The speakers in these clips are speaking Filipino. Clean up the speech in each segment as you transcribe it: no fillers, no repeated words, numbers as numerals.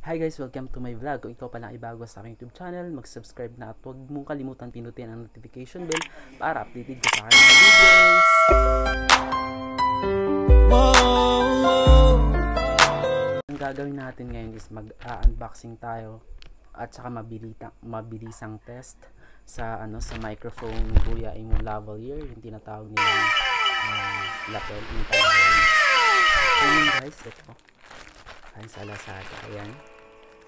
Hi guys, welcome to my vlog. Kung ikaw pala ay bago sa aking YouTube channel, mag-subscribe na at huwag mong kalimutan pinutin ang notification bell para updated ka sa aking videos. Ang gagawin natin ngayon is mag-unboxing tayo at saka mabilisang test sa sa microphone BY-M1 Lavalier, yung tinatawag nilang lapel in Tagalog. So guys, ito ay sa Lazada, ayan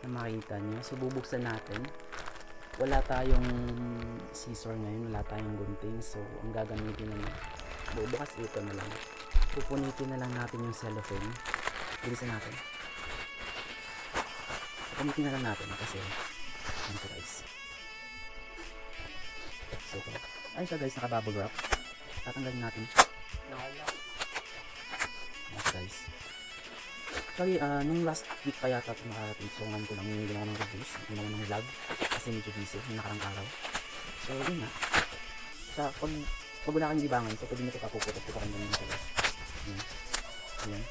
na makita nyo. So bubuksan natin, wala tayong scissor ngayon, wala tayong gunting, so ang gagamitin naman, bubukas ito na lang, pupunitin na lang natin yung cellophane. Bilisan natin, pupunitin na lang natin kasi ito guys. So ayun siya guys, naka bubble wrap. Tatanggalin natin. Yes guys. Sorry, nung last week pa yata ito nakarating. So ngayon ko lang yung ginawa ng reviews, ginawa ng vlog kasi medyo busy yung nakarang araw. So yun na. Sa pag wala kang libangan, so pwede nyo ito kapuputot ito kanya ng ito. Ayan.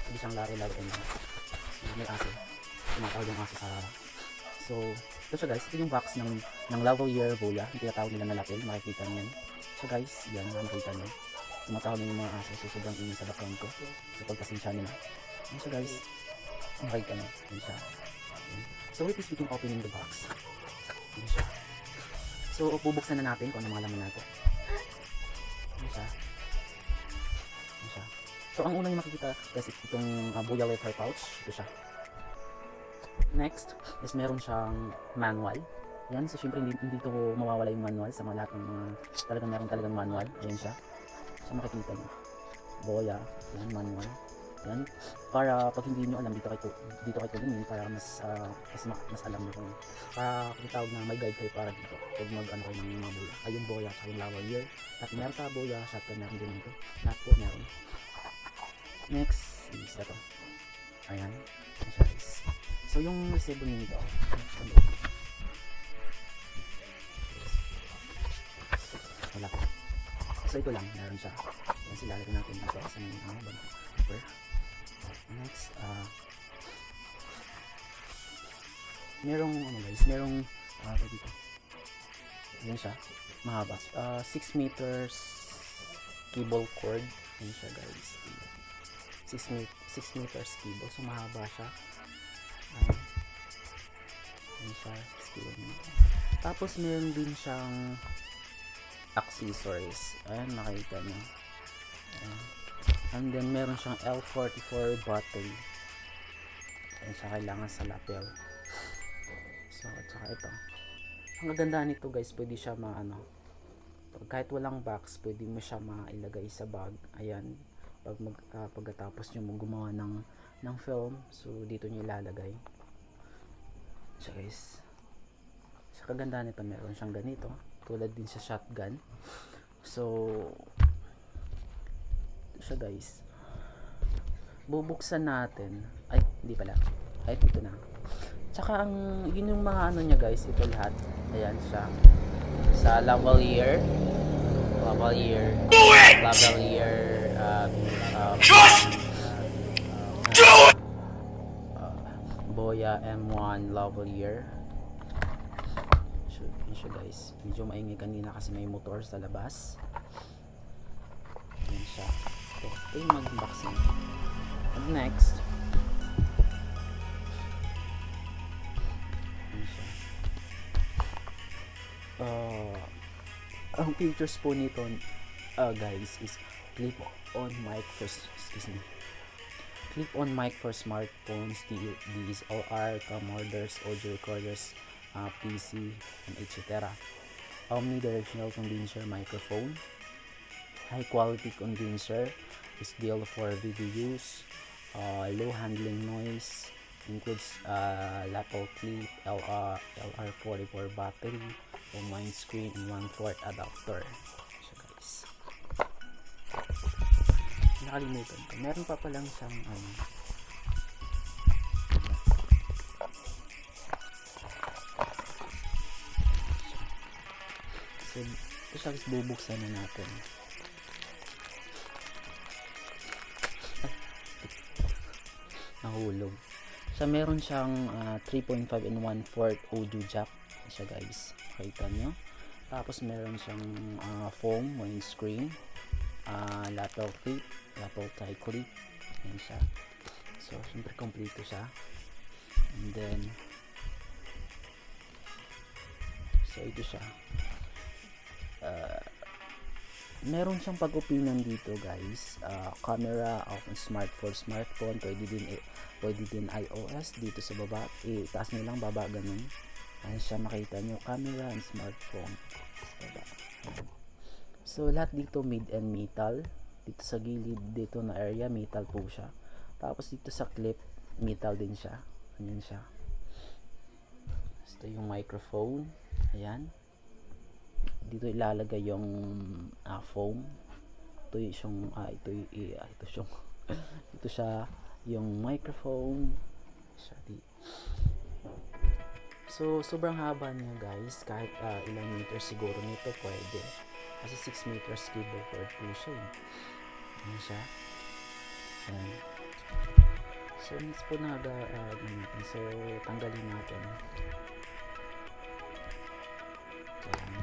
Pwede siyang laro-laro lang. May aso. Tumatawag yung aso sa... So ito siya guys, ito yung box ng Lavalier Boya, yung tinatawag nila na lapel, makikita nyo yan. So guys, yan, makikita nyo. Tumatawag yung mga aso, so sobrang ingin sa background ko. So pagpasensya nyo na. Ayan siya guys, makikita nyo. Ayan siya. So wait, is we can opening the box. Ayan siya. So bubuksan na natin kung ano mga laman natin. Ayan siya. Ayan siya. So ang unang yung makikita guys, itong Boya Lavalier pouch. Ito siya. Next is meron siyang manual. Yan, so syempre hindi ito mawawala yung manual sa mga lahat ng mga talagang manual. Ayan siya. So makikita nyo. Boya, yan, manual. Yan, para pag hindi nyo alam dito kayo tumingin para mas alam nyo kung para kitawag na may guide kayo para dito pag mag-ano kayo ng mga boya. Ay yung boya sa yung Lavalier. At meron sa boya, shotgun meron din ito. Lahat po meron. Next is ito. Ayan. So yung resibo nito. Wala ko. So ito lang, meron siya. Yan sila lalagyan natin dito sa mga paper. Next, merong guys, merong dito. Yan siya, mahaba. 6 meters cable cord. Yan siya guys. 6 meters cable, so mahaba siya. Yan siya, 6 cable. Tapos meron din siyang accessories. Ayan, makita nyo. Ayan. And then meron siyang L44 battery. Ayan siya, kailangan sa lapel. So at saka ito, ang gaganda nito guys, pwede siya kahit walang box, pwede mo siya mailagay sa bag. Ayan, pagkatapos nyo gumawa ng film, so dito nyo ilalagay siya guys. Sa kaganda nito, meron siyang ganito, tulad din sa shotgun. So siya guys, bubuksan natin. Ay, hindi pala. Ay, ito na. Tsaka yun yung mga niya guys, ito lahat. Ayan siya. Sa Lavalier Boya M1 Lavalier. Yun siya guys. Medyo maingay kanina kasi may motor sa labas. Ayan siya. Ito yung mag-unboxing. And next, ang features po nito guys is clip-on mic for smartphones, DSLR, Camcorders, audio recorders, PC, and etc. Omnidirectional condenser microphone, high quality condenser, is ideal for video use, low handling noise, includes lapel clip, LR44 battery, windscreen, and 1/4 adapter. So guys, nakalimutan ko, meron pa palang siyang so ito siya guys, bubuksan na natin. Nahulog. So meron siyang 3.5 and 1/4 audio jack. Yan siya guys. Kita nyo. Tapos meron siyang foam, windscreen, lapel clip, lapel tie clip. Yan siya. So syempre kompleto siya. And then so ito siya. Meron siyang pag-upinan dito guys, camera of smartphone, pwede din iOS dito sa baba, itaas nyo lang, baba, ganun. Ayan siya, makita nyo, camera and smartphone sa baba. So lahat dito made and metal, dito sa gilid dito na area metal po siya, tapos dito sa clip metal din siya. Ayan siya. Ito yung microphone, ayan. Dito ilalagay yung foam. Ito yung ito siya yung microphone. So sobrang haba niya guys, kahit ilang meters siguro nito pwede. Kasi 6 meters cable cord po siya. Ayan siya. Ayan. So next po na gamitin. So tanggalin natin. Ayan.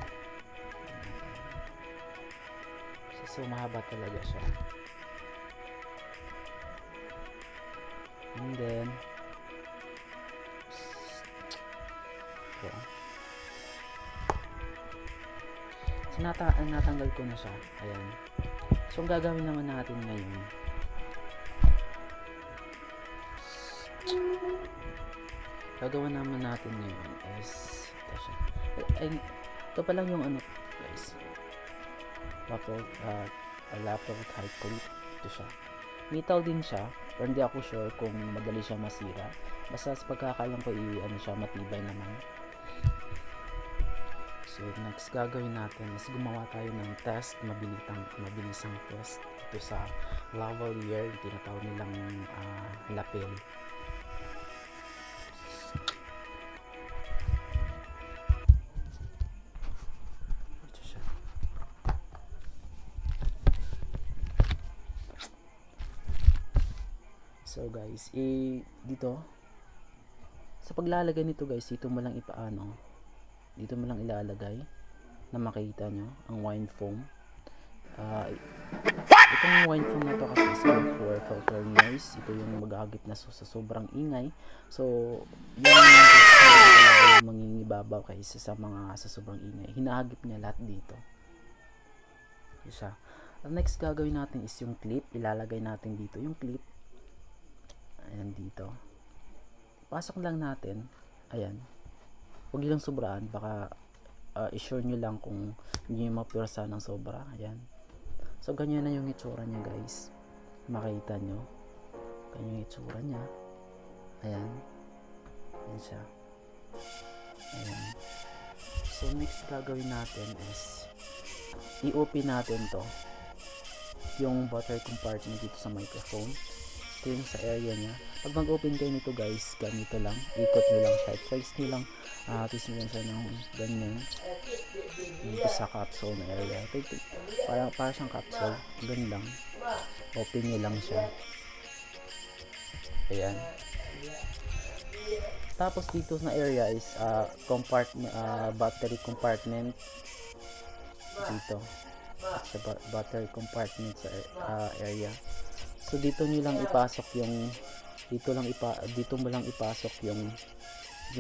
So mahaba talaga siya. And then so natanggal ko na siya. Ayan. So ang gagawin naman natin ngayon, is ito siya. Ito pa lang yung ano guys, lapel tie clip. Ito siya, metal din siya, pero hindi ako sure kung madali siya masira. Basta sa pagkakalam ko siya, matibay naman. So next gagawin natin is gumawa tayo ng test, mabilisang test ito sa lavalier, tinatawag nilang lapel. So guys, dito sa paglalagay nito guys, dito mo lang ilalagay na makita nyo ang wine foam. Itong wine foam na to kasi is for filter noise. Ito yung maghagip na sa sobrang ingay. So yung mangingibabaw kaysa sa sobrang ingay, hinahagip niya lahat dito. Isa. Next gagawin natin is yung clip. Ilalagay natin dito yung clip. Ayan dito. Pasok lang natin. Ayan. Huwag nilang sobraan. Baka i-sure nyo lang kung hindi nyo mapursa ng sobra. Ayan. So ganyan na yung itsura niya guys. Makita nyo. Ganyan yung itsura niya. Ayan. Ayan siya. Ayan. So next gagawin natin is i-open natin to. Yung battery compartment dito sa microphone. Yung sa area niya. Pag mag-open kayo nito guys, ganito lang, ikot nyo lang siya, place nyo lang, twist nyo lang siya ng ganyan dito sa capsule na area. Para siyang capsule, ganyan lang, open nyo lang siya. Ayan. Tapos dito na area is battery compartment dito, at sa battery compartment sa area. So dito nyo lang ipasok yung dito mo lang ipasok yung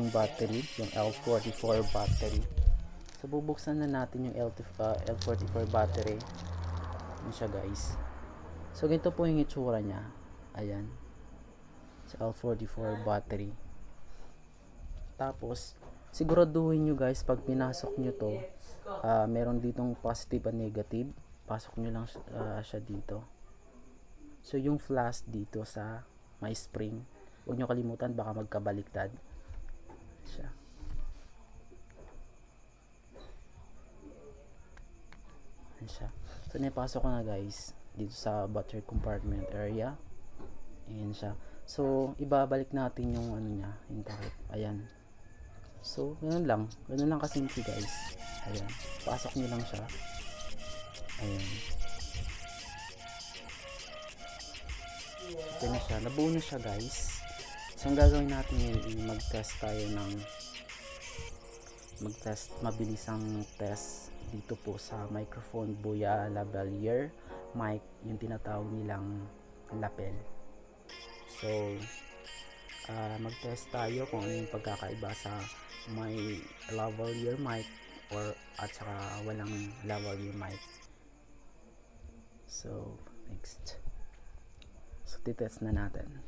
battery, yung L44 battery. So bubuksan na natin yung L44 battery. Yan siya guys. So ganito po yung itsura niya. Ayan. Sa L44 battery. Tapos siguraduhin nyo guys, pag pinasok nyo to, meron ditong positive and negative. Pasok nyo lang siya dito. So yung flash dito sa may spring, huwag nyo kalimutan, baka magkabaliktad siya. Ayan siya. So napasok ko na guys dito sa battery compartment area. Ayan siya. So ibabalik natin yung ano niya, yung takip. Ayan. So ganun lang kasimple guys. Ayan, pasok nyo lang siya. Ayan. Ito na siya, nabuo na siya guys. So ang gagawin natin ngayon, mag-test tayo ng mabilisang test dito po sa microphone Boya Lavalier mic, yung tinatawag nilang lapel. So mag-test tayo kung ano yung pagkakaiba sa may lavalier mic at saka walang lavalier mic. So next, so titest na natin.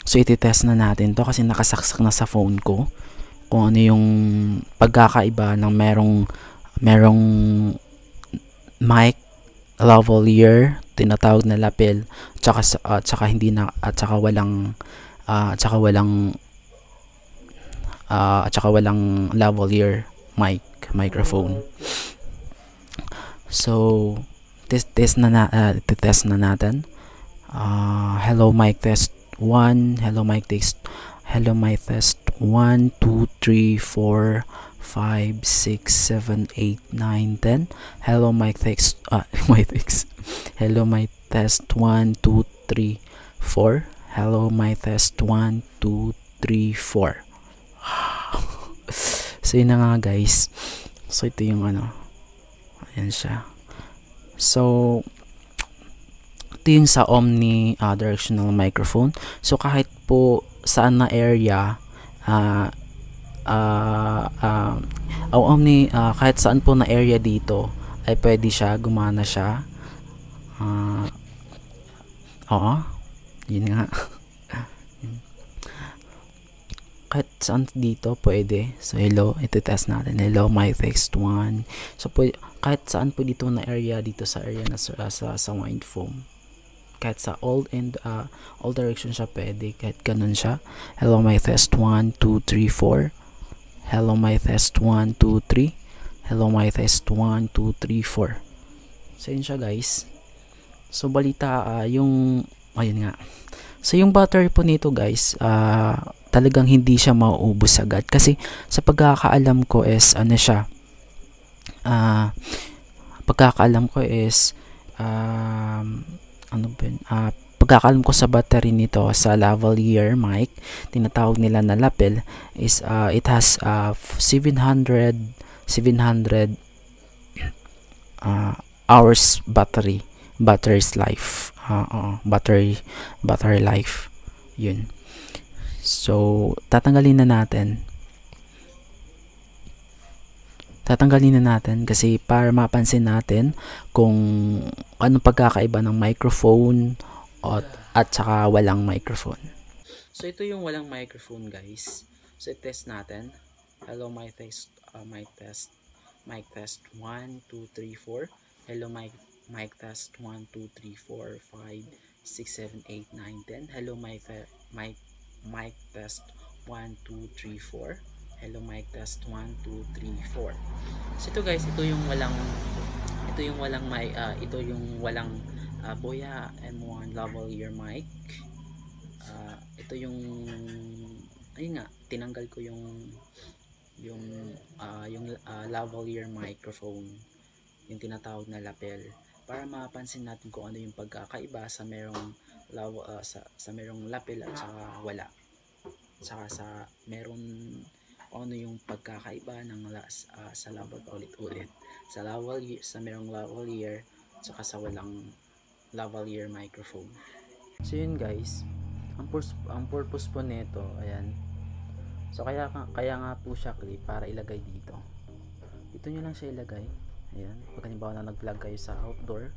So ititest na natin to kasi nakasaksak na sa phone ko kung ano yung pagkakaiba ng merong mic lavalier tinatawag na lapel tsaka hindi na at saka walang lavalier microphone. So test na natin. Hello mic test 1, hello mic test 1, 2, 3, 4, 5, 6, 7, 8, 9, 10. Hello mic test hello mic test 1, 2, 3, 4. Hello mic test 1, 2, 3, 4. So yun na nga guys. So ito yung ayan siya. So ito yung sa OmniDirectional microphone. So kahit po saan na area kahit saan po na area dito ay pwede siya, gumana siya. Oo, yun nga. Kahit saan dito pwede. So hello, ito test natin. Hello mic test 1. So kahit saan po dito na area, dito sa area na sa wind foam, kahit sa all direction siya pwede, kahit ganun siya. Hello mic test 1, 2, 3, 4. Hello mic test 1, 2, 3. Hello mic test 1, 2, 3, 4. So yun siya guys. So balita ayun nga. So yung battery po nito guys, talagang hindi siya mauubos agad kasi sa pagkakaalam ko is pagkakaalam ko sa battery nito sa lavalier mic, tinatawag nila na lapel, is it has 700 hours battery's life. Battery life yun. So tatanggalin na natin kasi para mapansin natin kung anong pagkakaiba ng microphone at saka walang microphone. So ito yung walang microphone guys. So i-test natin. Hello mic test 1, 2, 3, 4. Hello mic test 1, 2, 3, 4, 5, 6, 7, 8, 9, 10. Hello mic test 1, 2, 3, 4. Hello mic test 1, 2, 3, 4. So ito guys, ito yung walang Boya M1 lavalier mic. Ito yung ayun nga, tinanggal ko yung lavalier microphone, yung tinatawag na lapel, para mapansin natin kung ano yung pagkakaiba sa merong lapel at saka wala, saka sa meron ano yung pagkakaiba ng sa merong lavalier at saka sa walang lavalier microphone. So yun guys, ang purpose po nito, ayan. So kaya nga po siya clip para ilagay dito. Dito nyo lang siya ilagay. Ayan, pag halimbawa na nag-vlog kayo sa outdoor,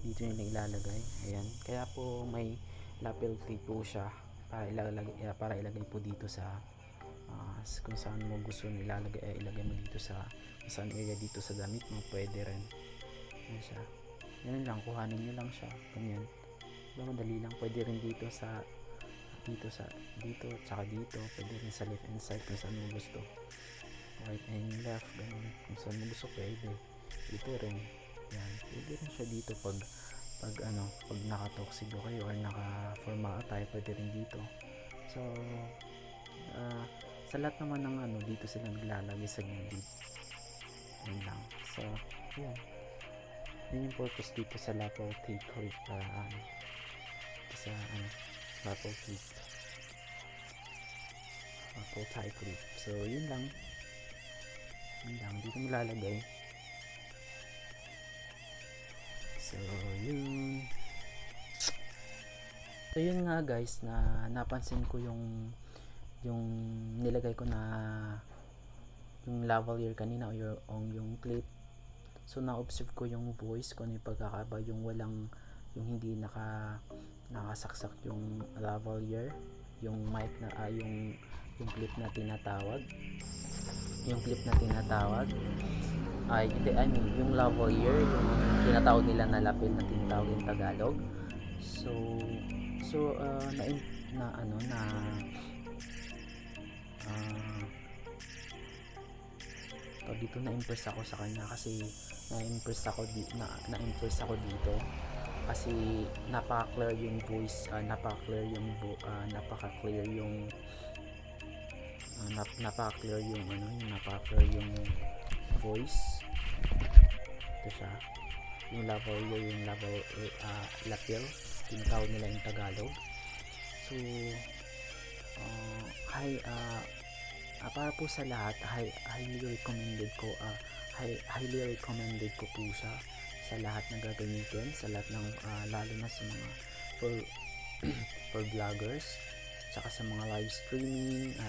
dito nyo lang ilalagay. Ayan, kaya po may lapel clip po siya para ilagay po dito sa kung saan mo gusto ilagay mo dito sa saan area dito sa damit mo, pwede rin. Ayan siya. Yan lang, kuhanin nyo lang siya. Ganyan. Madali lang. Pwede rin dito tsaka dito. Pwede rin sa left and side kung saan mo gusto. Right and left, ganun. Kung saan mo gusto, pwede. Dito rin. Yan. Pwede rin siya dito pag naka-tuxedo kayo or naka-formal attire, pwede rin dito. So, sa lahat naman ng dito sila naglalagay sa gilid. Yan lang. So, yan. Yun yung purpose dito sa lapel tape clip, para sa lapel clip. Lapel tie clip. So yun lang. Dito mo lalagay. So yun. So yun nga guys, na napansin ko yung nilagay ko na yung lavalier kanina o yung clip. So na-observe ko yung voice ko, yung pagkakaba, yung hindi nakasaksak yung lavalier, yung mic na yung clip na tinatawag. Ay hindi, I mean yung lavalier, yung tinatawag nila na lapel na tinatawag yung Tagalog. Dito na-impress ako sa kanya kasi na-impress ako dito kasi napaka-clear yung voice, napaka-clear yung voice. Ito siya, yung lapel tinatawag nila yung Tagalog. So para po sa lahat, highly recommended ko po siya sa lahat na gagamitin, sa lahat ng lalo na sa mga for vloggers, saka sa mga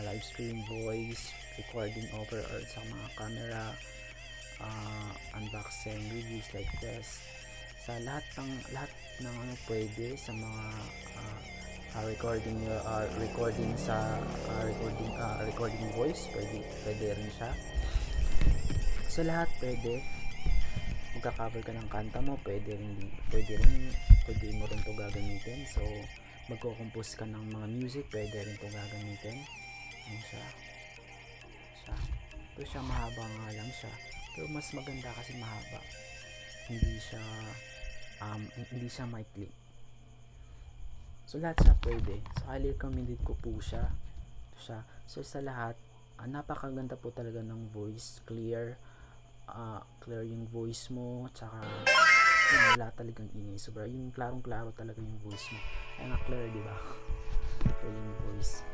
live stream voice recording over or sa mga camera unboxing reviews like this, sa lahat ng pwede sa mga recording voice, pwede rin siya. So lahat pwede. Magka-cover ka ng kanta mo, pwede mo rin to gagamitin. So magko-compose ka ng mga music, pwede rin to gagamitin. Ayan siya. Pero siya mahaba nga lang siya. Pero mas maganda kasi mahaba. Hindi siya maikli. So lahat siya pwede. So highly recommended ko po siya. So sa lahat, napakaganda po talaga ng voice, clear yung voice mo, tsaka wala talagang ingay, sobra yung klarong-klaro talaga yung voice mo. Ay nga, clear, di ba? Clear yung voice.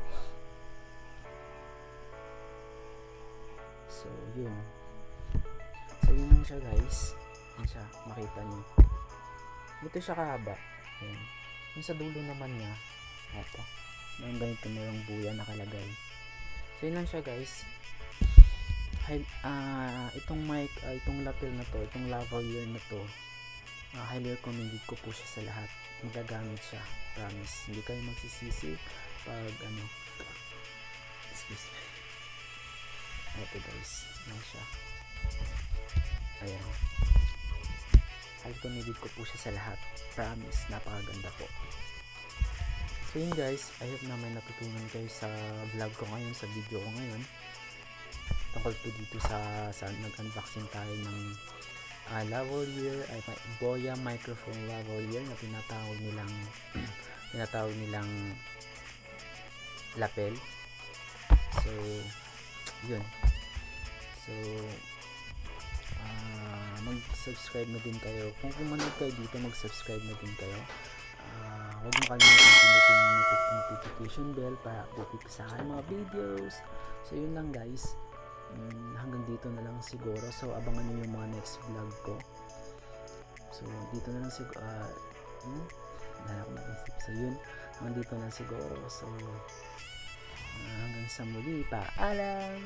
So yun lang siya guys. Yan siya, makita niyo. Ito siya kahaba. Yan. Yung sa dulo naman niya, ito, may ganito na yung buya nakalagay. So yun lang siya guys. Itong mic, itong lapel na to, itong lavalier na to, highly recommended ko po siya sa lahat. Magagamit siya, promise. Hindi kayo magsisisi pag excuse me. Ito guys, yan siya. Ayan. Highly recommended ko po siya sa lahat. Promise, napakaganda po. So yun guys, I hope na may natutunan kayo sa vlog ko ngayon, sa video ko ngayon. Tungkol po dito sa nag-unboxing tayo ng lavalier, Boya microphone lavalier na tinatawag nilang lapel. So yun. So mag-subscribe na din kayo. Kung manood kayo dito, mag-subscribe na din kayo. Huwag mo kalimutan pinutin yung notification bell para update sa aking mga videos. So yun lang guys. Hanggang dito na lang siguro. So abangan nyo yung mga next vlog ko. So dito na lang siguro. So yun, hanggang dito na siguro. So hanggang sa muli, paalam.